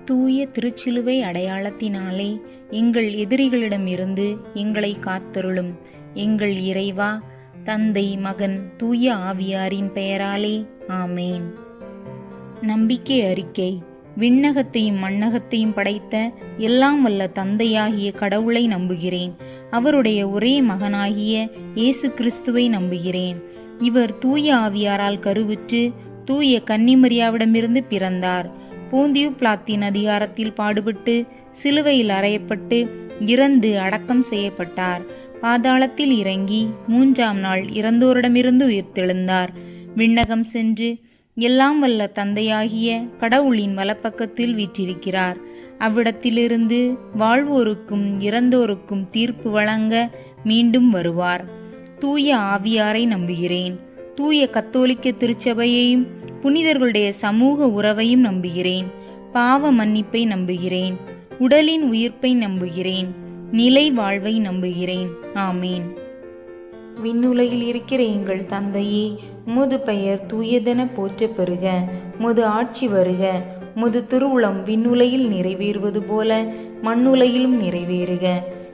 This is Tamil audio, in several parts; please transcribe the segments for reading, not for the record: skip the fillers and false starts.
தூய திருச்சிலுவை அடையாளத்தினாலே எங்கள் எதிரிகளிடமிருந்து எங்களை காத்தருளும். எங்கள் இறைவா, தந்தை, மகன், தூய ஆவியாரின் பெயராலே ஆமேன். நம்பிக்கை அறிக்கை. விண்ணகத்தையும் மண்ணகத்தையும் படைத்த எல்லாம் வல்ல தந்தையாகிய கடவுளை நம்புகிறேன். அவருடைய ஒரே மகனாகிய இயேசு கிறிஸ்துவை நம்புகிறேன். இவர் தூய ஆவியாரால் கருவுற்று தூய கன்னிமரியாவிடமிருந்து பிறந்தார். போந்தியு பிலாத்தின் அதிகாரத்தில் பாடுபட்டு சிலுவையில் அறையப்பட்டு இறந்து அடக்கம் செய்யப்பட்டார். பாதாளத்தில் இறங்கி 3ஆம் நாள் இறந்தோரிடமிருந்து உயிர்த்தெழுந்தார். விண்ணகம் சென்று எல்லாம் வல்ல தந்தையாகிய கடவுளின் வலப்பக்கத்தில் வீற்றிருக்கிறார். அவ்விடத்திலிருந்து வாழ்வோருக்கும் இறந்தோருக்கும் தீர்ப்பு வழங்க மீண்டும் வருவார். தூய ஆவியாரை நம்புகிறேன். தூய கத்தோலிக்க திருச்சபையையும் புனிதர்களுடைய சமூக உறவையும் நம்புகிறேன். பாவ மன்னிப்பை நம்புகிறேன். உடலின் உயிர்ப்பை நம்புகிறேன். நிலை வாழ்வை நம்புகிறேன். ஆமேன். விண்ணுலகில் இருக்கிற எங்கள் தந்தையே, உமது பெயர் தூயதென போற்றப் பெறுக. உமது ஆட்சி வருக. உமது திருவுளம் விண்ணுலகில் நிறைவேறுவது போல மண்ணுலகிலும் நிறைவேறுக.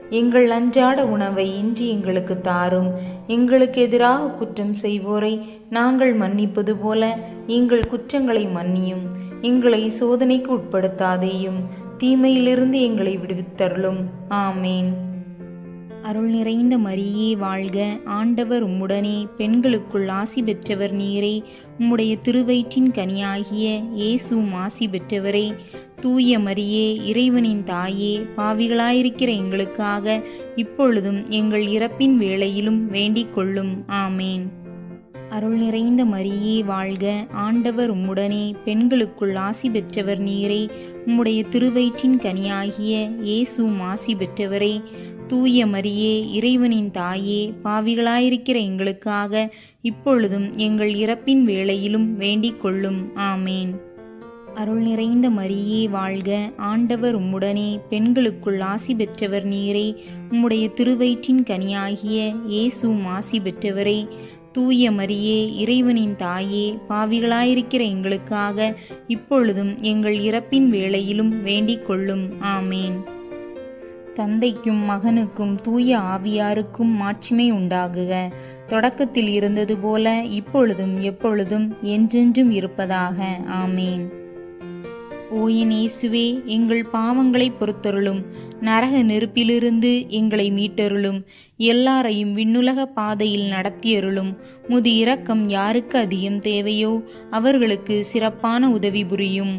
எங்கள் அன்றாட உணவை இன்று எங்களுக்கு தாரும். எங்களுக்கு எதிராக குற்றம் செய்வோரை நாங்கள் மன்னிப்பது போல எங்கள் குற்றங்களை மன்னியும். எங்களை சோதனைக்கு உட்படுத்தாதேயும், தீமையிலிருந்து எங்களை விடுவித்தருளும். ஆமேன். அருள் நிறைந்த மரியே வாழ்க. ஆண்டவர் உம்முடனே, பெண்களுக்குள் ஆசி பெற்றவர் நீரே. உம்முடைய திருவயிற்றின் கனியாகிய இயேசுவும் ஆசி பெற்றவரே. தூய மரியே, இறைவனின் தாயே, பாவிகளாயிருக்கிற எங்களுக்காக இப்பொழுதும் எங்கள் இறப்பின் வேளையிலும் வேண்டிக் கொள்ளும். ஆமேன். அருள் நிறைந்த மரியே வாழ்க. ஆண்டவர் உம்முடனே, பெண்களுக்குள் ஆசி பெற்றவர் நீரே. உம்முடைய திருவயிற்றின் கனியாகிய இயேசுவும் ஆசி பெற்றவரே. தூய மரியே, இறைவனின் தாயே, பாவிகளாயிருக்கிற எங்களுக்காக இப்பொழுதும் எங்கள் இறப்பின் வேளையிலும் வேண்டிக் கொள்ளும். ஆமேன். அருள் நிறைந்த மரியே வாழ்க. ஆண்டவர் உம்முடனே, பெண்களுக்குள் ஆசி பெற்றவர் நீரே. உம்முடைய திருவயிற்றின் கனியாகிய இயேசுவும் ஆசி பெற்றவரே. தூய மரியே, இறைவனின் தாயே, பாவிகளாயிருக்கிற எங்களுக்காக இப்பொழுதும் எங்கள் இறப்பின் வேளையிலும் வேண்டிக் கொள்ளும். ஆமேன். தந்தைக்கும் மகனுக்கும் தூய ஆவியாருக்கும் மாட்சிமை உண்டாகுக. தொடக்கத்தில் இருந்தது போல இப்பொழுதும் எப்பொழுதும் என்றென்றும் இருப்பதாக. ஆமேன். ஓ என் இயேசுவே, எங்கள் பாவங்களை பொறுத்தருளும். நரக நெருப்பிலிருந்து எங்களை மீட்டருளும். எல்லாரையும் விண்ணுலக பாதையில் நடத்தியருளும். முது இரக்கம் யாருக்கு அதிகம் தேவையோ அவர்களுக்கு சிறப்பான உதவி புரியும்.